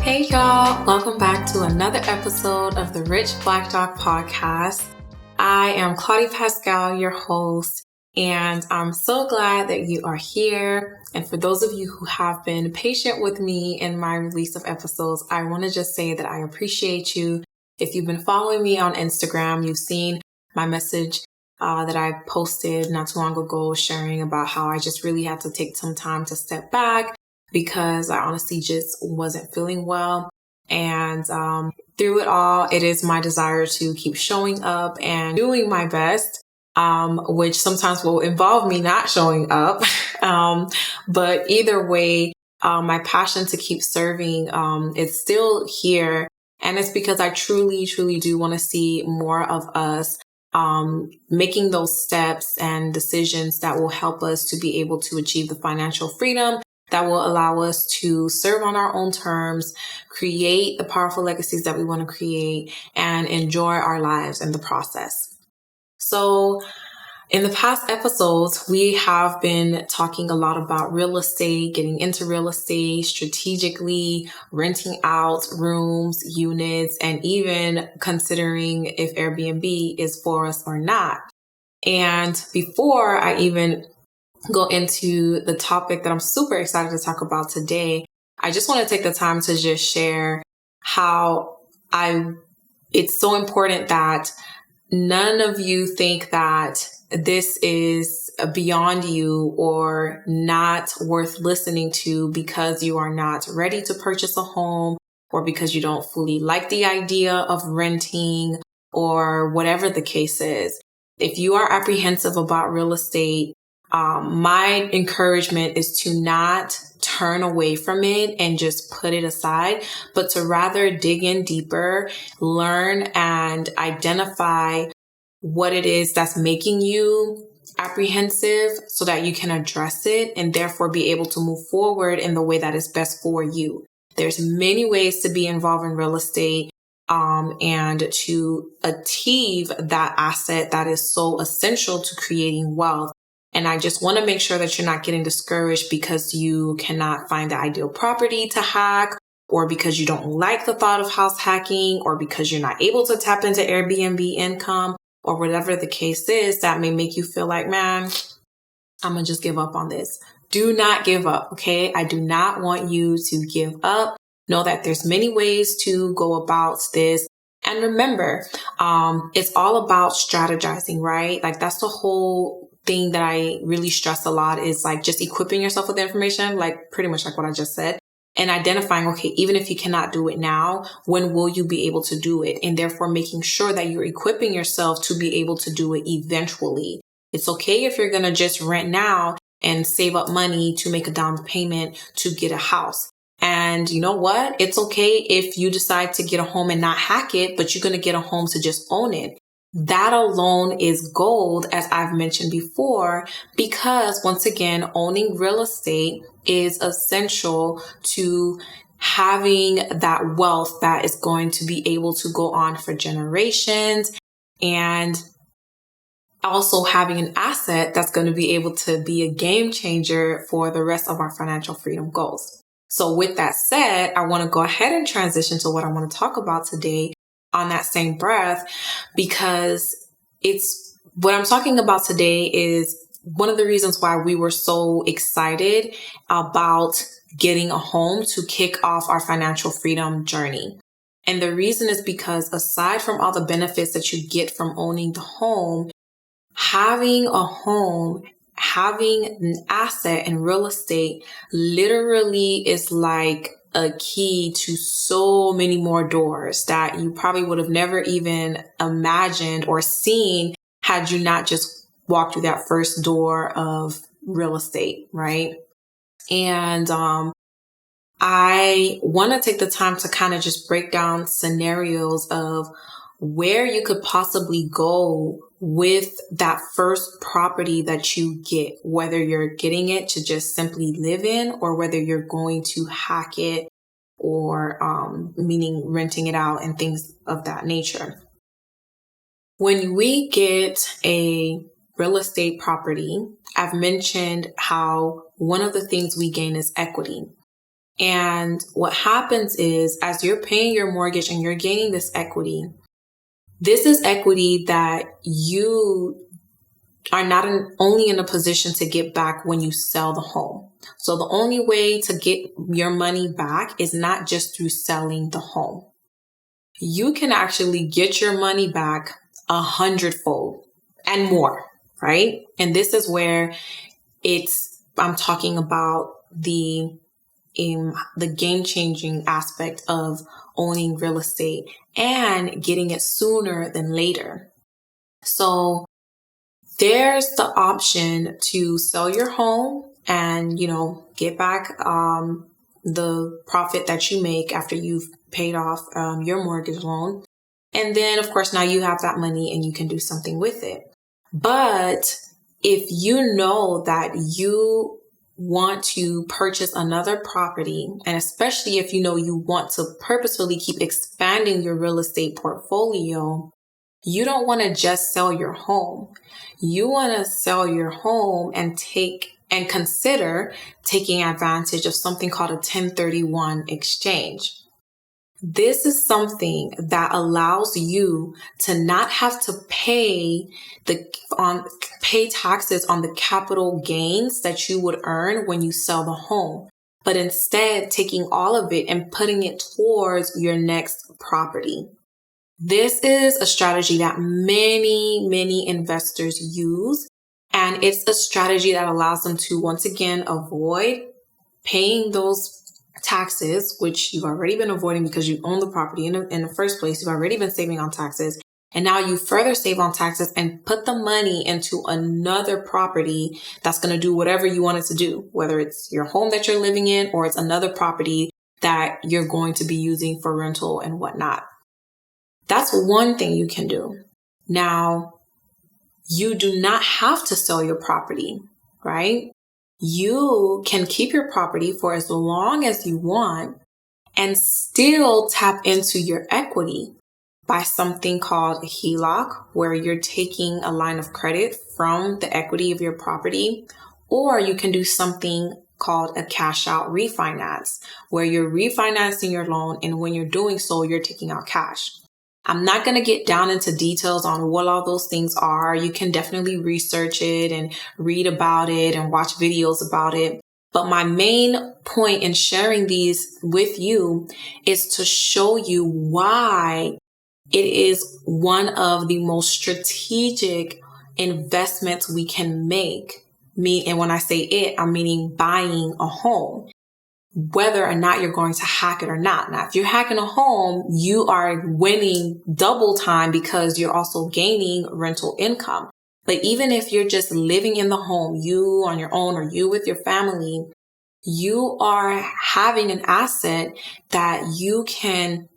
Hey y'all, welcome back to another episode of the Rich Black Dog Podcast. I am Claudia Pascal, your host, and I'm so glad that you are here. And for those of you who have been patient with me in my release of episodes, I want to just say that I appreciate you. If you've been following me on Instagram, you've seen my message that I posted not too long ago sharing about how I just really had to take some time to step back because I honestly just wasn't feeling well. And through it all, it is my desire to keep showing up and doing my best, which sometimes will involve me not showing up. But either way, my passion to keep serving is still here. And it's because I truly, truly do want to see more of us making those steps and decisions that will help us to be able to achieve the financial freedom that will allow us to serve on our own terms, create the powerful legacies that we want to create, and enjoy our lives in the process. So in the past episodes, we have been talking a lot about real estate, getting into real estate strategically, renting out rooms, units, and even considering if Airbnb is for us or not. And before I even go into the topic that I'm super excited to talk about today, I just want to take the time to just share how it's so important that none of you think that this is beyond you or not worth listening to because you are not ready to purchase a home or because you don't fully like the idea of renting or whatever the case is. If you are apprehensive about real estate, my encouragement is to not turn away from it and just put it aside, but to rather dig in deeper, learn and identify what it is that's making you apprehensive so that you can address it and therefore be able to move forward in the way that is best for you. There's many ways to be involved in real estate and to achieve that asset that is so essential to creating wealth. And I just want to make sure that you're not getting discouraged because you cannot find the ideal property to hack, or because you don't like the thought of house hacking, or because you're not able to tap into Airbnb income, or whatever the case is that may make you feel like, man, I'm going to just give up on this. Do not give up, okay? I do not want you to give up. Know that there's many ways to go about this. And remember, it's all about strategizing, right? Like that's the whole thing that I really stress a lot is like just equipping yourself with information, like pretty much like what I just said, and identifying, okay, even if you cannot do it now, when will you be able to do it? And therefore making sure that you're equipping yourself to be able to do it eventually. It's okay if you're going to just rent now and save up money to make a down payment to get a house. And you know what? It's okay if you decide to get a home and not hack it, but you're going to get a home to just own it. That alone is gold, as I've mentioned before, because once again, owning real estate is essential to having that wealth that is going to be able to go on for generations, and also having an asset that's going to be able to be a game changer for the rest of our financial freedom goals. So with that said, I want to go ahead and transition to what I want to talk about today on that same breath, because it's what I'm talking about today is one of the reasons why we were so excited about getting a home to kick off our financial freedom journey. And the reason is because aside from all the benefits that you get from owning the home, having a home, having an asset in real estate literally is like a key to so many more doors that you probably would have never even imagined or seen had you not just walked through that first door of real estate, right? And I want to take the time to kind of just break down scenarios of where you could possibly go with that first property that you get, whether you're getting it to just simply live in or whether you're going to hack it or meaning renting it out and things of that nature. When we get a real estate property, I've mentioned how one of the things we gain is equity. And what happens is, as you're paying your mortgage and you're gaining this equity, this is equity that you are not only in a position to get back when you sell the home. So the only way to get your money back is not just through selling the home. You can actually get your money back 100-fold and more, right? And this is where I'm talking about the game-changing aspect of owning real estate and getting it sooner than later. So there's the option to sell your home and, get back the profit that you make after you've paid off your mortgage loan. And then, of course, now you have that money and you can do something with it. But if you know that you want to purchase another property, and especially if you know you want to purposefully keep expanding your real estate portfolio, you don't want to just sell your home. You want to sell your home and consider taking advantage of something called a 1031 exchange. This is something that allows you to not have to pay taxes on the capital gains that you would earn when you sell the home, but instead taking all of it and putting it towards your next property. This is a strategy that many investors use, and it's a strategy that allows them to once again avoid paying those taxes, which you've already been avoiding because you own the property in the first place. You've already been saving on taxes. And now you further save on taxes and put the money into another property that's going to do whatever you want it to do, whether it's your home that you're living in or it's another property that you're going to be using for rental and whatnot. That's one thing you can do. Now, you do not have to sell your property, right? You can keep your property for as long as you want and still tap into your equity by something called a HELOC, where you're taking a line of credit from the equity of your property, or you can do something called a cash out refinance, where you're refinancing your loan, and when you're doing so, you're taking out cash. I'm not going to get down into details on what all those things are. You can definitely research it and read about it and watch videos about it. But my main point in sharing these with you is to show you why it is one of the most strategic investments we can make. And when I say it, I'm meaning buying a home, whether or not you're going to hack it or not. Now, if you're hacking a home, you are winning double time because you're also gaining rental income. But even if you're just living in the home, you on your own or you with your family, you are having an asset that you can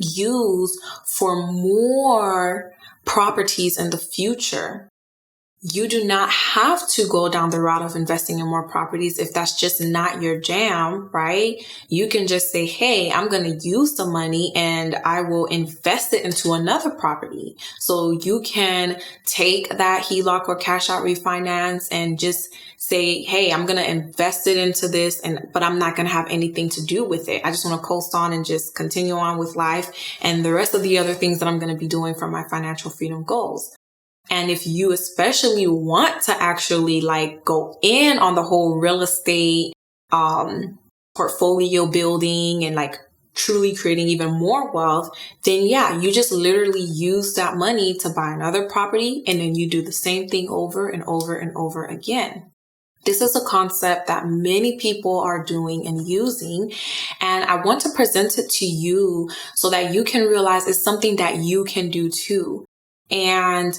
use for more properties in the future. You do not have to go down the route of investing in more properties if that's just not your jam, right? You can just say, hey, I'm going to use the money and I will invest it into another property. So you can take that HELOC or cash out refinance and just say, hey, I'm going to invest it into this, but I'm not going to have anything to do with it. I just want to coast on and just continue on with life and the rest of the other things that I'm going to be doing for my financial freedom goals. And if you especially want to actually go in on the whole real estate portfolio building and truly creating even more wealth, then yeah, you just literally use that money to buy another property and then you do the same thing over and over and over again. This is a concept that many people are doing and using, and I want to present it to you so that you can realize it's something that you can do too. And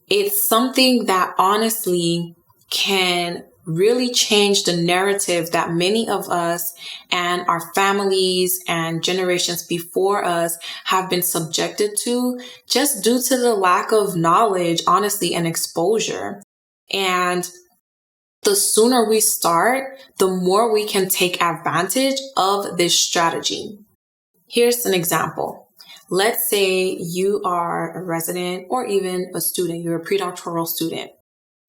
it's something that honestly can really change the narrative that many of us and our families and generations before us have been subjected to just due to the lack of knowledge, honestly, and exposure. And the sooner we start, the more we can take advantage of this strategy. Here's an example. Let's say you are a resident or even a student, you're a predoctoral student,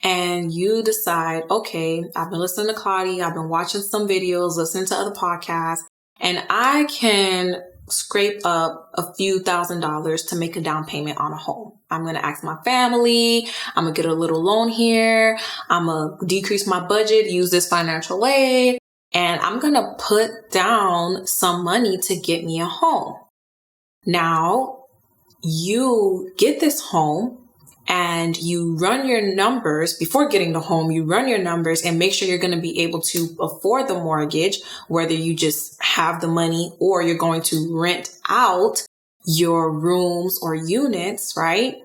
and you decide, okay, I've been listening to Claudia, I've been watching some videos, listening to other podcasts, and I can scrape up a few $1,000s to make a down payment on a home. I'm going to ask my family, I'm going to get a little loan here, I'm going to decrease my budget, use this financial aid, and I'm going to put down some money to get me a home. Now, you get this home and you run your numbers before getting the home. You run your numbers and make sure you're going to be able to afford the mortgage, whether you just have the money or you're going to rent out your rooms or units, right?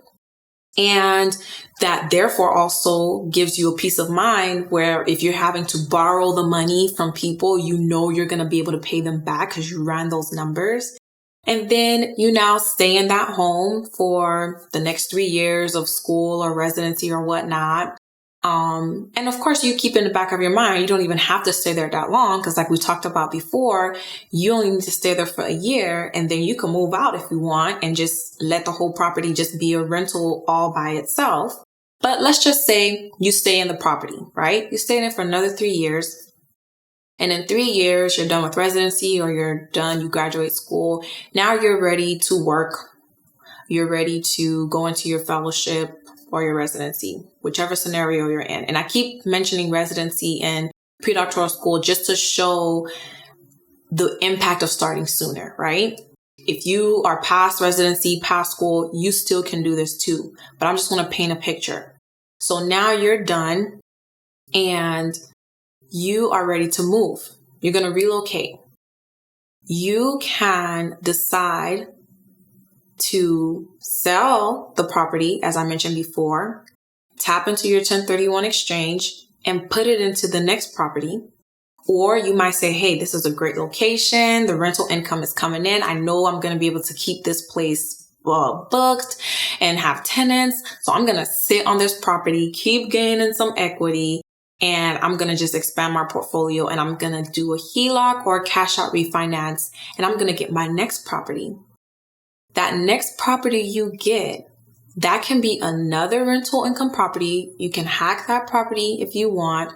And that therefore also gives you a peace of mind where if you're having to borrow the money from people, you know you're going to be able to pay them back because you ran those numbers. And then you now stay in that home for the next 3 years of school or residency or whatnot. And of course, you keep in the back of your mind, you don't even have to stay there that long because like we talked about before, you only need to stay there for a year and then you can move out if you want and just let the whole property just be a rental all by itself. But let's just say you stay in the property, right? You stay in it for another 3 years. And in 3 years, you're done with residency or you're done, you graduate school. Now you're ready to work. You're ready to go into your fellowship or your residency, whichever scenario you're in. And I keep mentioning residency and predoctoral school just to show the impact of starting sooner, right? If you are past residency, past school, you still can do this too. But I'm just going to paint a picture. So now you're done and you are ready to move. You're going to relocate. You can decide to sell the property, as I mentioned before, tap into your 1031 exchange and put it into the next property. Or you might say, hey, this is a great location. The rental income is coming in. I know I'm going to be able to keep this place booked and have tenants. So I'm going to sit on this property, keep gaining some equity. And I'm going to just expand my portfolio and I'm going to do a HELOC or a cash out refinance. And I'm going to get my next property. That next property you get, that can be another rental income property. You can hack that property if you want.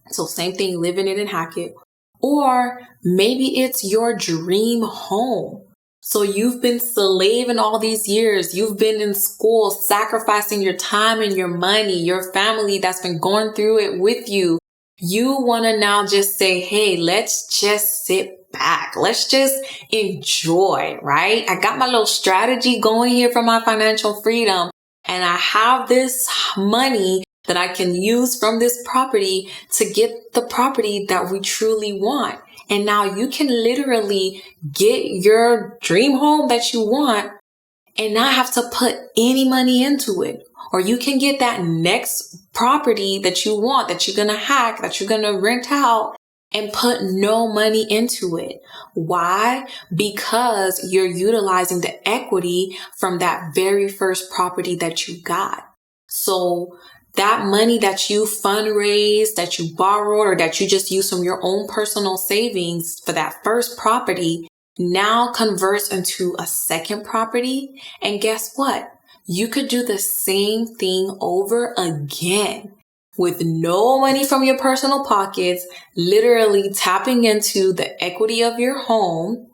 So same thing, live in it and hack it. Or maybe it's your dream home. So you've been slaving all these years. You've been in school, sacrificing your time and your money, your family that's been going through it with you. You want to now just say, hey, let's just sit back. Let's just enjoy, right? I got my little strategy going here for my financial freedom. And I have this money that I can use from this property to get the property that we truly want. And now you can literally get your dream home that you want and not have to put any money into it. Or you can get that next property that you want, that you're going to hack, that you're going to rent out and put no money into it. Why? Because you're utilizing the equity from that very first property that you got. So that money that you fundraised, that you borrowed, or that you just used from your own personal savings for that first property now converts into a second property. And guess what? You could do the same thing over again with no money from your personal pockets, literally tapping into the equity of your home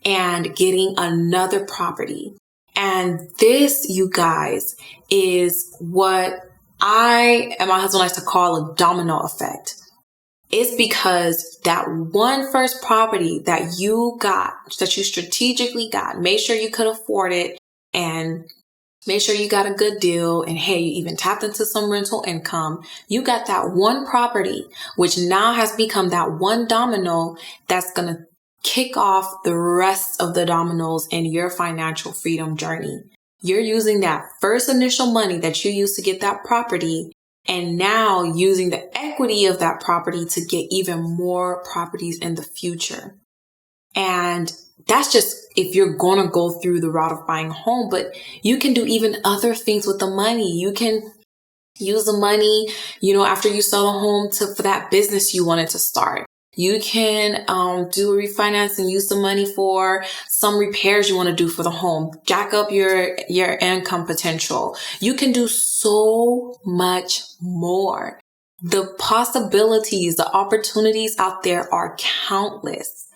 and getting another property. And this, you guys, is what I and my husband likes to call a domino effect. It's because that one first property that you got, that you strategically got, made sure you could afford it and made sure you got a good deal. And hey, you even tapped into some rental income. You got that one property, which now has become that one domino that's going to kick off the rest of the dominoes in your financial freedom journey. You're using that first initial money that you used to get that property and now using the equity of that property to get even more properties in the future. And that's just if you're going to go through the route of buying a home, but you can do even other things with the money. You can use the money, after you sell a home for that business you wanted to start. You can do a refinance and use the money for some repairs you want to do for the home. Jack up your income potential. You can do so much more. The possibilities, the opportunities out there are countless.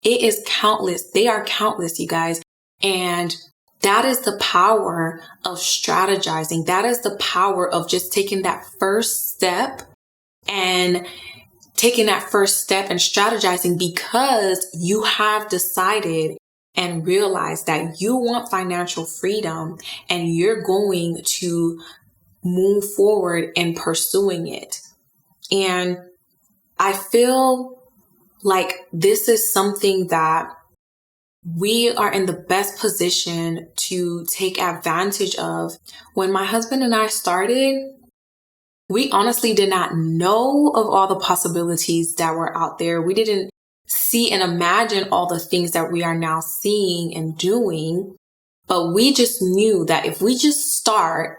It is countless. They are countless, you guys. And that is the power of strategizing. That is the power of just taking that first step and strategizing, because you have decided and realized that you want financial freedom and you're going to move forward in pursuing it. And I feel like this is something that we are in the best position to take advantage of. When my husband and I started, we honestly did not know of all the possibilities that were out there. We didn't see and imagine all the things that we are now seeing and doing, but we just knew that if we just start,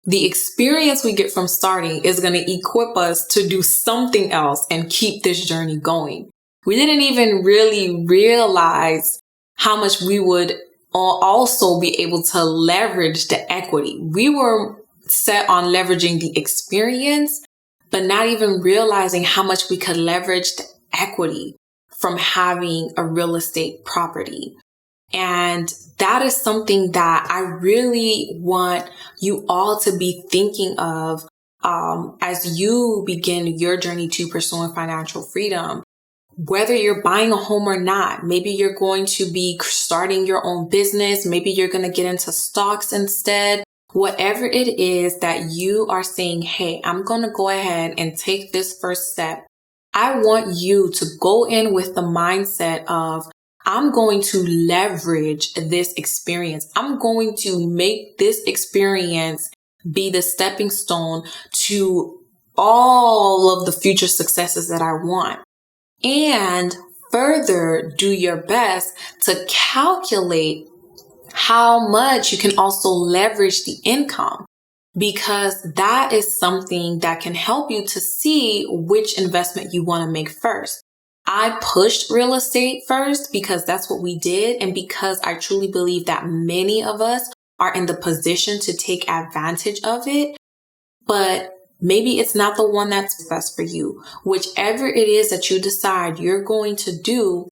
the experience we get from starting is going to equip us to do something else and keep this journey going. We didn't even really realize how much we would also be able to leverage the equity. We were set on leveraging the experience, but not even realizing how much we could leverage the equity from having a real estate property. And that is something that I really want you all to be thinking of as you begin your journey to pursuing financial freedom. Whether you're buying a home or not, maybe you're going to be starting your own business. Maybe you're going to get into stocks instead. Whatever it is that you are saying, hey, I'm going to go ahead and take this first step. I want you to go in with the mindset of, I'm going to leverage this experience. I'm going to make this experience be the stepping stone to all of the future successes that I want. And further, do your best to calculate how much you can also leverage the income, because that is something that can help you to see which investment you want to make first. I pushed real estate first because that's what we did, and because I truly believe that many of us are in the position to take advantage of it. But maybe it's not the one that's best for you. Whichever it is that you decide you're going to do,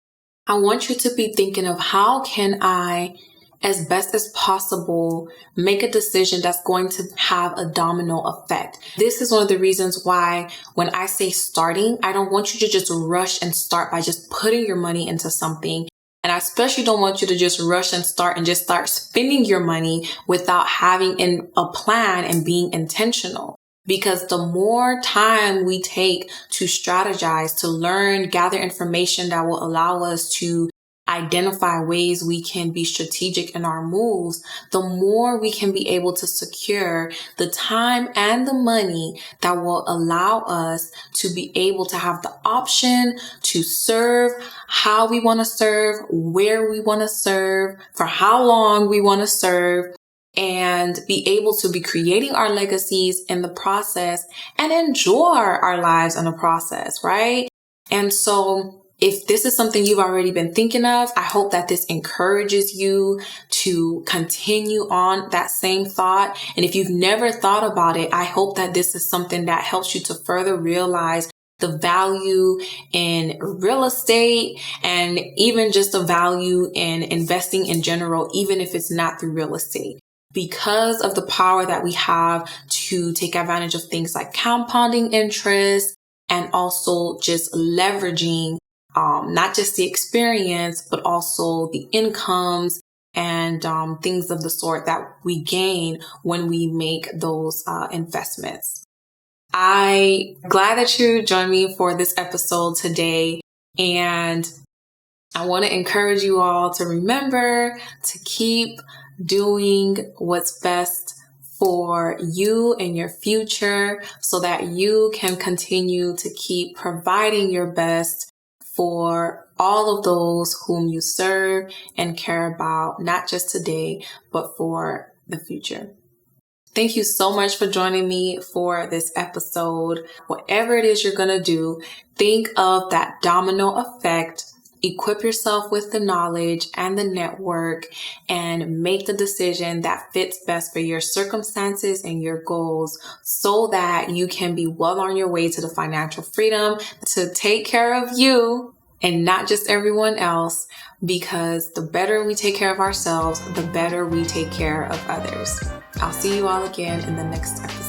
I want you to be thinking of, how can I, as best as possible, make a decision that's going to have a domino effect. This is one of the reasons why when I say starting, I don't want you to just rush and start by just putting your money into something. And I especially don't want you to just rush and start spending your money without having a plan and being intentional. Because the more time we take to strategize, to learn, gather information that will allow us to identify ways we can be strategic in our moves, the more we can be able to secure the time and the money that will allow us to be able to have the option to serve how we want to serve, where we want to serve, for how long we want to serve, and be able to be creating our legacies in the process and enjoy our lives in the process, right? And so if this is something you've already been thinking of, I hope that this encourages you to continue on that same thought. And if you've never thought about it, I hope that this is something that helps you to further realize the value in real estate and even just the value in investing in general, even if it's not through real estate. Because of the power that we have to take advantage of things like compounding interest and also just leveraging not just the experience, but also the incomes and things of the sort that we gain when we make those investments. I'm glad that you joined me for this episode today. And I want to encourage you all to remember to keep doing what's best for you and your future so that you can continue to keep providing your best for all of those whom you serve and care about, not just today, but for the future. Thank you so much for joining me for this episode. Whatever it is you're going to do, think of that domino effect. Equip yourself with the knowledge and the network and make the decision that fits best for your circumstances and your goals so that you can be well on your way to the financial freedom to take care of you and not just everyone else, because the better we take care of ourselves, the better we take care of others. I'll see you all again in the next episode.